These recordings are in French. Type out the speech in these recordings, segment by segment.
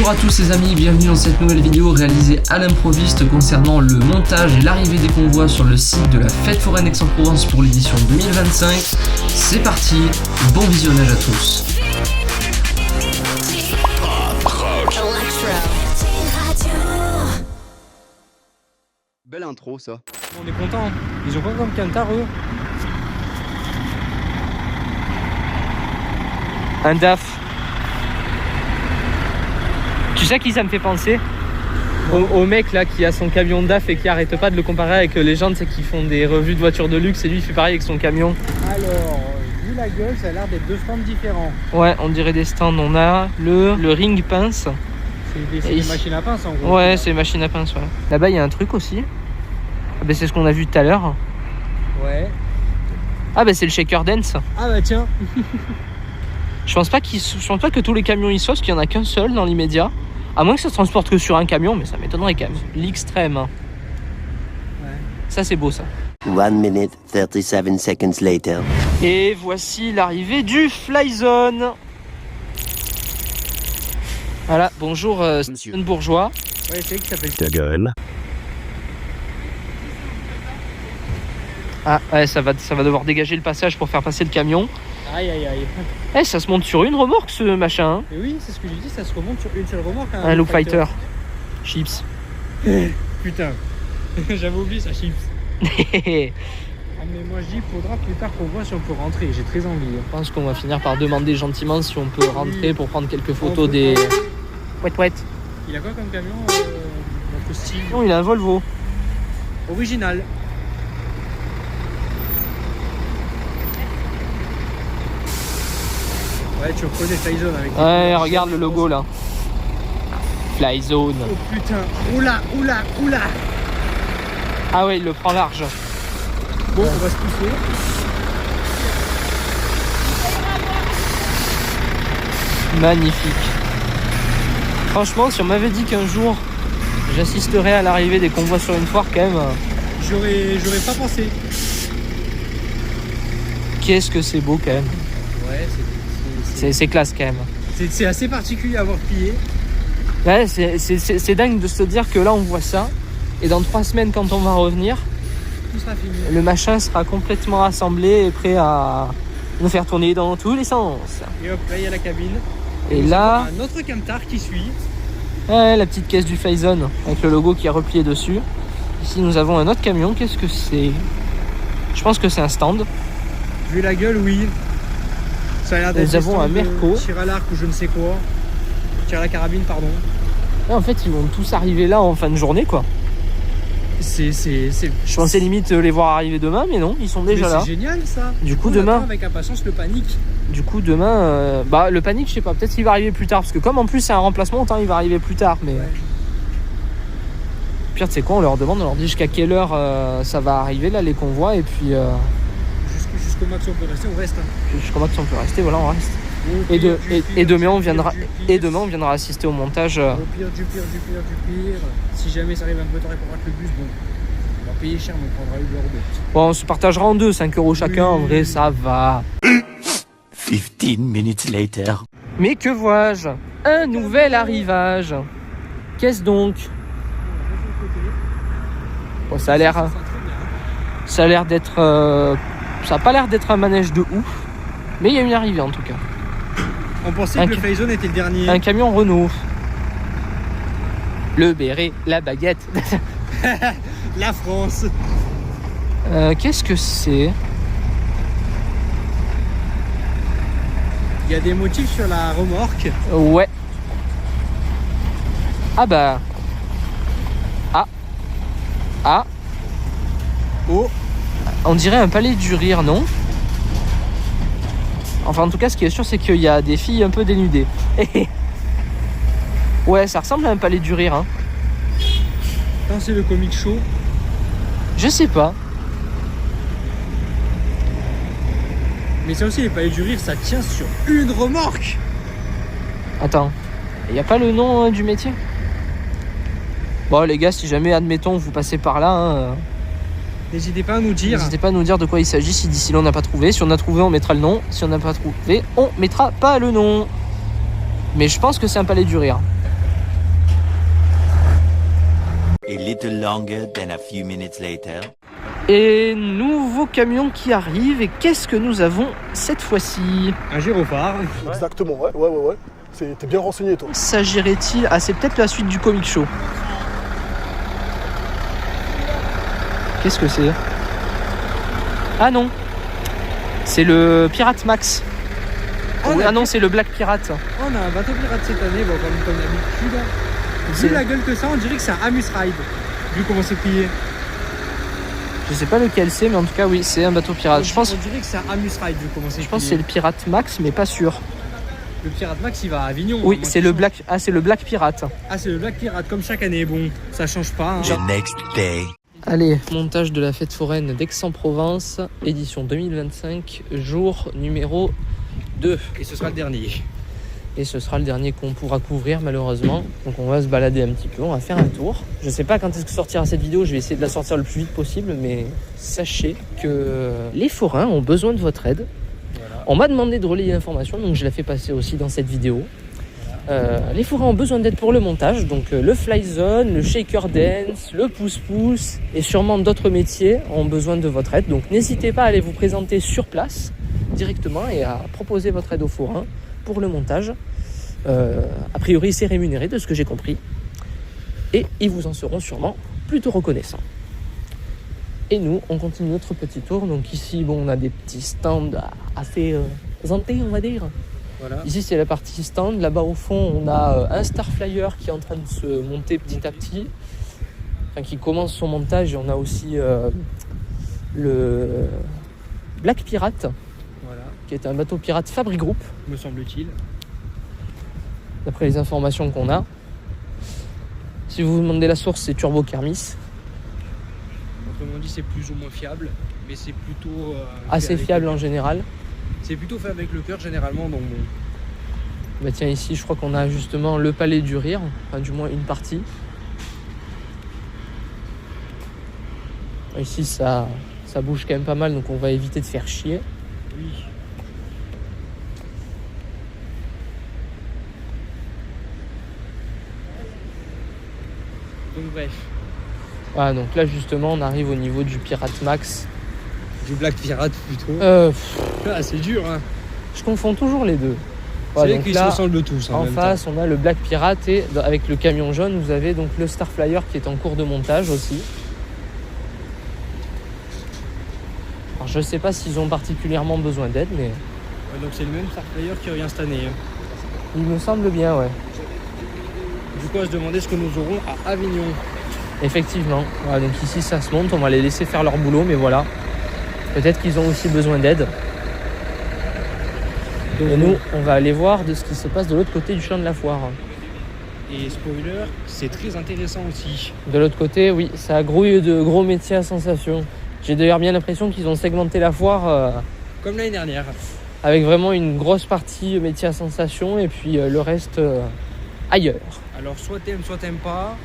Bonjour à tous les amis, bienvenue dans cette nouvelle vidéo réalisée à l'improviste concernant le montage et l'arrivée des convois sur le site de la Fête foraine Aix-en-Provence pour l'édition 2025. C'est parti, bon visionnage à tous. Belle intro ça. On est content. Ils ont quoi comme cantar eux? Un DAF. Tu sais à qui ça me fait penser? Au mec là qui a son camion DAF et qui arrête pas de le comparer avec les gens qui font des revues de voitures de luxe et lui il fait pareil avec son camion. Alors, vu la gueule, ça a l'air d'être deux stands différents. Ouais, on dirait des stands. On a le ring pince. C'est des machines à pince en gros. Ouais, c'est des machines à pince, ouais. Là-bas il y a un truc aussi. Ah bah, c'est ce qu'on a vu tout à l'heure. Ouais. Ah bah c'est le shaker dance. Ah bah tiens. Je pense pas que tous les camions y soient, parce qu'il y en a qu'un seul dans l'immédiat. À moins que ça se transporte que sur un camion, mais ça m'étonnerait quand même. L'extrême. Ouais. Ça c'est beau ça. 1 minute 37 seconds later. Et voici l'arrivée du Flyzone. Voilà, bonjour Steven Bourgeois. Ouais, c'est qui s'appelle Ta gueule. Ah ouais, ça va devoir dégager le passage pour faire passer le camion. Aïe aïe aïe. Eh, ça se monte sur une remorque ce machin. Hein. Mais oui, c'est ce que j'ai dit, ça se remonte sur une seule remorque. Un Loop Fighter. Chips. Putain, j'avais oublié ça, chips. Ah, mais moi je dis, faudra plus tard qu'on voit si on peut rentrer, j'ai très envie. Je pense qu'on va finir par demander gentiment si on peut rentrer pour prendre quelques photos des... Ouais. Il a quoi comme camion notre style? Non, il a un Volvo. Original. Ouais, tu reconnais Flyzone avec... Ouais, regarde le logo là. Flyzone. Oh putain, oula. Ah ouais, il le prend large. Bon, on va se pousser. Magnifique. Franchement, si on m'avait dit qu'un jour j'assisterais à l'arrivée des convois sur une foire, quand même... J'aurais pas pensé. Qu'est-ce que c'est beau quand même. Ouais, c'est classe quand même. C'est assez particulier à avoir plié. Ouais, c'est dingue de se dire que là on voit ça. Et dans 3 semaines quand on va revenir, tout sera fini. Le machin sera complètement assemblé et prêt à nous faire tourner dans tous les sens. Et hop, là il y a la cabine. Et là, un autre camtar qui suit. Ouais, la petite caisse du Flyzone avec le logo qui est replié dessus. Ici nous avons un autre camion. Qu'est-ce que c'est? Je pense que c'est un stand. Vu la gueule, oui. Ça a l'air d'être. Nous avons un Merco. Tir à l'arc ou je ne sais quoi. Tir à la carabine, pardon. Et en fait, ils vont tous arriver là en fin de journée, quoi. Je pensais limite les voir arriver demain, mais non, ils sont déjà là. C'est génial ça. Du coup, demain. Avec impatience le panique. Du coup, demain, le panique, je sais pas, peut-être qu'il va arriver plus tard. Parce que comme en plus c'est un remplacement, autant il va arriver plus tard. Mais. Ouais. Pire, tu sais quoi, on leur demande, on leur dit jusqu'à quelle heure ça va arriver là, les convois, et puis. Jusqu'au max on peut rester, on reste. Hein. Jusqu'au max on peut rester, voilà, on reste. Et demain on viendra assister au montage. Au pire du pire. Si jamais ça arrive un peu tard et qu'on rate le bus, bon, on va payer cher, mais on prendra Uber ou Bolt. Bon, on se partagera en deux, 5 € chacun, en vrai ça va. 15 minutes later. Mais que vois-je? Un nouvel arrivage. Qu'est-ce donc? Bon, ça a l'air d'être... ça a pas l'air d'être un manège de ouf, mais il y a une arrivée en tout cas. On pensait que le Flyzone était le dernier. Un camion Renault. Le béret, la baguette. La France. Qu'est-ce que c'est? Il y a des motifs sur la remorque. Ouais. Ah bah. Ah. Oh. On dirait un palais du rire, non? Enfin, en tout cas, ce qui est sûr, c'est qu'il y a des filles un peu dénudées. Ouais, ça ressemble à un palais du rire. Hein. C'est le comic show. Je sais pas. Mais ça aussi, les palais du rire, ça tient sur une remorque. Attends, il n'y a pas le nom du métier? Bon, les gars, si jamais, admettons, vous passez par là... Hein, n'hésitez pas à nous dire. N'hésitez pas à nous dire de quoi il s'agit si d'ici là on n'a pas trouvé. Si on a trouvé, on mettra le nom. Si on n'a pas trouvé, on mettra pas le nom. Mais je pense que c'est un palais du rire. A little longer than a few minutes later. Et nouveau camion qui arrive. Et qu'est-ce que nous avons cette fois-ci? Un gyrophare. Exactement, ouais. T'es bien renseigné, toi. S'agirait-il... Ah, c'est peut-être la suite du comic show. Qu'est-ce que c'est? Ah non, c'est le Pirate Max. Ah non, c'est le Black Pirate. On a un bateau pirate cette année, bon, comme d'habitude. Vu la gueule que ça, on dirait que c'est un Amus Ride. Vu comment c'est plié. Je sais pas lequel c'est, mais en tout cas, oui, c'est un bateau pirate. On dirait que c'est un Amus Ride, vu comment c'est plié. Je pense que c'est le Pirate Max, mais pas sûr. Le Pirate Max, il va à Avignon. Oui, c'est le Black. Ah, c'est le Black Pirate. Ah, c'est le Black Pirate, comme chaque année. Bon, ça change pas. Hein. The next day. Allez, montage de la fête foraine d'Aix-en-Provence, édition 2025, jour numéro 2. Et ce sera le dernier. Et ce sera le dernier qu'on pourra couvrir malheureusement. Donc on va se balader un petit peu, on va faire un tour. Je sais pas quand est-ce que sortira cette vidéo, je vais essayer de la sortir le plus vite possible, mais sachez que les forains ont besoin de votre aide. Voilà. On m'a demandé de relayer l'information, donc je la fais passer aussi dans cette vidéo. Les forains ont besoin d'aide pour le montage, donc le fly zone, le shaker dance, le pouce-pouce et sûrement d'autres métiers ont besoin de votre aide. Donc n'hésitez pas à aller vous présenter sur place directement et à proposer votre aide aux forains pour le montage. A priori c'est rémunéré de ce que j'ai compris et ils vous en seront sûrement plutôt reconnaissants. Et nous on continue notre petit tour. Donc ici bon, on a des petits stands assez présentés on va dire. Voilà. Ici c'est la partie stand, là-bas au fond on a un Star Flyer qui est en train de se monter petit à petit, enfin qui commence son montage, et on a aussi le Black Pirate, voilà, qui est un bateau pirate Fabric Group, me semble-t-il, d'après les informations qu'on a. Si vous vous demandez la source, c'est Turbo Kermis. Comme on dit, c'est plus ou moins fiable, mais c'est plutôt assez fiable en général. C'est plutôt fait avec le cœur généralement, donc bon. Bah tiens, ici je crois qu'on a justement le Palais du Rire, enfin du moins une partie. Ici ça bouge quand même pas mal, donc on va éviter de faire chier. Oui. Donc bref. Voilà, donc là justement on arrive au niveau du Pirate Max. Du Black Pirate plutôt. Ah, c'est dur, hein. Je confonds toujours les deux. C'est vrai qu'ils se ressemblent tous. En face, on a le Black Pirate et avec le camion jaune, vous avez donc le Star Flyer qui est en cours de montage aussi. Alors je sais pas s'ils ont particulièrement besoin d'aide, mais. Ouais, donc c'est le même Star Flyer qui revient cette année. Il me semble bien, ouais. Du coup, à se demander ce que nous aurons à Avignon. Effectivement. Voilà, donc ici ça se monte, on va les laisser faire leur boulot, mais voilà. Peut-être qu'ils ont aussi besoin d'aide. Et nous, on va aller voir de ce qui se passe de l'autre côté du champ de la foire. Et spoiler, c'est très intéressant aussi. De l'autre côté, oui, ça grouille de gros métiers à sensation. J'ai d'ailleurs bien l'impression qu'ils ont segmenté la foire. Comme l'année dernière. Avec vraiment une grosse partie métier à sensation et puis le reste ailleurs. Alors soit t'aimes pas.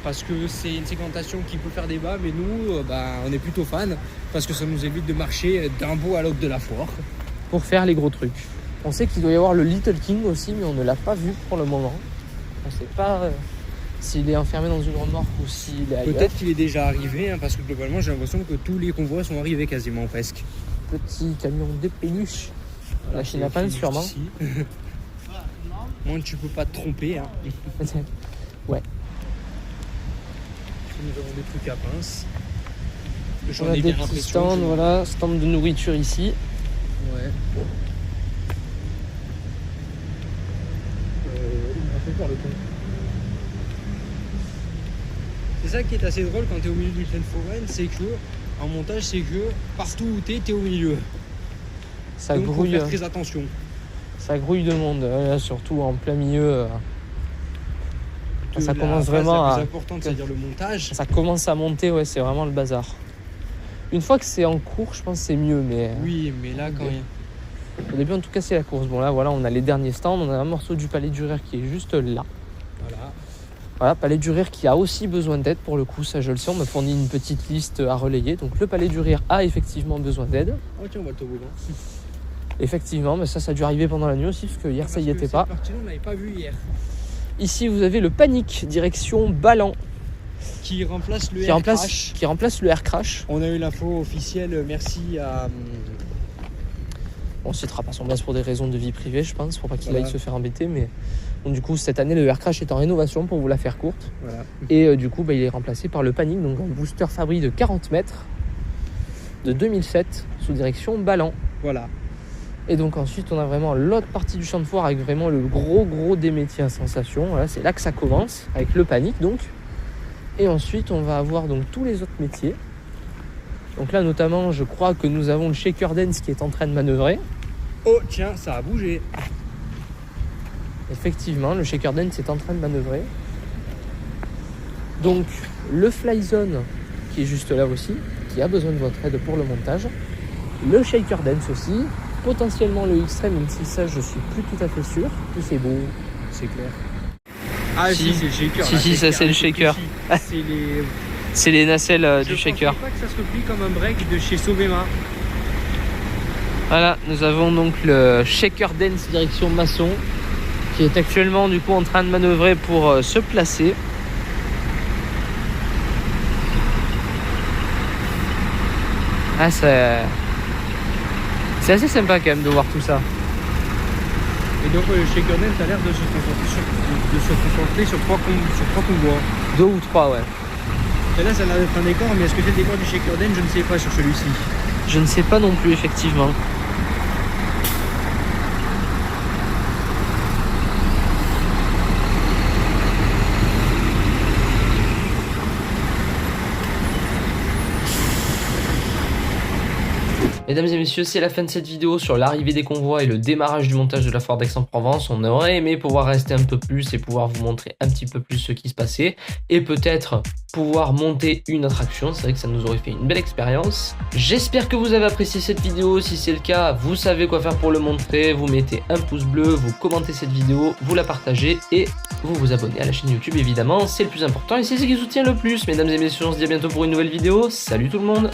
Parce que c'est une segmentation qui peut faire débat, mais nous, on est plutôt fans, parce que ça nous évite de marcher d'un bout à l'autre de la foire. Pour faire les gros trucs. On sait qu'il doit y avoir le Little King aussi, mais on ne l'a pas vu pour le moment. On ne sait pas s'il est enfermé dans une remorque ou s'il est ailleurs. Peut-être qu'il est déjà arrivé, hein, parce que globalement, j'ai l'impression que tous les convois sont arrivés quasiment, presque. Petit camion de péniche. Voilà, la Chine à pain, sûrement. Moi, tu peux pas te tromper. Hein. Ouais. Nous avons des trucs à pince. On a des petits stands, voilà, stand de nourriture ici. Ouais. C'est ça qui est assez drôle quand tu es au milieu d'une fête foraine, c'est que en montage, c'est que partout où tu es au milieu. Ça donc grouille. Faut faire très attention. Ça grouille de monde, là, surtout en plein milieu. Ça commence vraiment la plus importante, c'est-à-dire le montage. Ça commence à monter, ouais, c'est vraiment le bazar. Une fois que c'est en cours, je pense que c'est mieux, mais. Oui, mais là, quand au début, en tout cas, c'est la course. Bon, là, voilà, on a les derniers stands. On a un morceau du Palais du Rire qui est juste là. Voilà, Palais du Rire qui a aussi besoin d'aide pour le coup, ça je le sais. On m'a fourni une petite liste à relayer. Donc, le Palais du Rire a effectivement besoin d'aide. Oh, tiens, on va le toboggan. Effectivement, mais ça a dû arriver pendant la nuit aussi, parce que hier, ça y était pas. Cette partie-là, on l'avait pas vu hier. Ici, vous avez le Panique, direction Ballan. qui remplace le qui air remplace, crash. qui remplace le air crash. On a eu l'info officielle, merci à... On ne citera pas son place pour des raisons de vie privée, je pense, pour pas qu'il Voilà. aille se faire embêter. Mais donc, du coup, cette année, le air crash est en rénovation pour vous la faire courte. Voilà. Et du coup, il est remplacé par le Panic, donc un booster Fabry de 40 mètres de 2007 sous direction Ballan. Voilà. Et donc ensuite, on a vraiment l'autre partie du champ de foire avec vraiment le gros des métiers à sensation. Voilà, c'est là que ça commence, avec le Panic donc. Et ensuite, on va avoir donc tous les autres métiers. Donc là, notamment, je crois que nous avons le Shaker Dance qui est en train de manœuvrer. Oh tiens, ça a bougé. Effectivement, le Shaker Dance est en train de manœuvrer. Donc, le Fly Zone qui est juste là aussi, qui a besoin de votre aide pour le montage. Le Shaker Dance aussi. Potentiellement le X-Treme, même si ça, je suis plus tout à fait sûr. Plus c'est beau. C'est clair. Ah Si. si, c'est le shaker. Si, là, si, ça, c'est le shaker. C'est les... C'est les nacelles du Je shaker. pensais pas que ça se replie comme un break de chez Sovema. Voilà, nous avons donc le Shaker Dance direction Masson qui est actuellement du coup en train de manœuvrer pour se placer. Ah, c'est assez sympa quand même de voir tout ça. Et donc le shaker dance a l'air de se concentrer sur trois convois. 2 ou 3, ouais. Et là ça a l'air d'être un décor, mais est-ce que c'est le décor du shaker dance? Je ne sais pas sur celui-ci. Je ne sais pas non plus, effectivement. Mesdames et messieurs, c'est la fin de cette vidéo sur l'arrivée des convois et le démarrage du montage de la foire d'Aix-en-Provence. On aurait aimé pouvoir rester un peu plus et pouvoir vous montrer un petit peu plus ce qui se passait et peut-être pouvoir monter une attraction. C'est vrai que ça nous aurait fait une belle expérience. J'espère que vous avez apprécié cette vidéo. Si c'est le cas, vous savez quoi faire pour le montrer. Vous mettez un pouce bleu, vous commentez cette vidéo, vous la partagez et vous vous abonnez à la chaîne YouTube évidemment. C'est le plus important et c'est ce qui soutient le plus. Mesdames et messieurs, on se dit à bientôt pour une nouvelle vidéo. Salut tout le monde!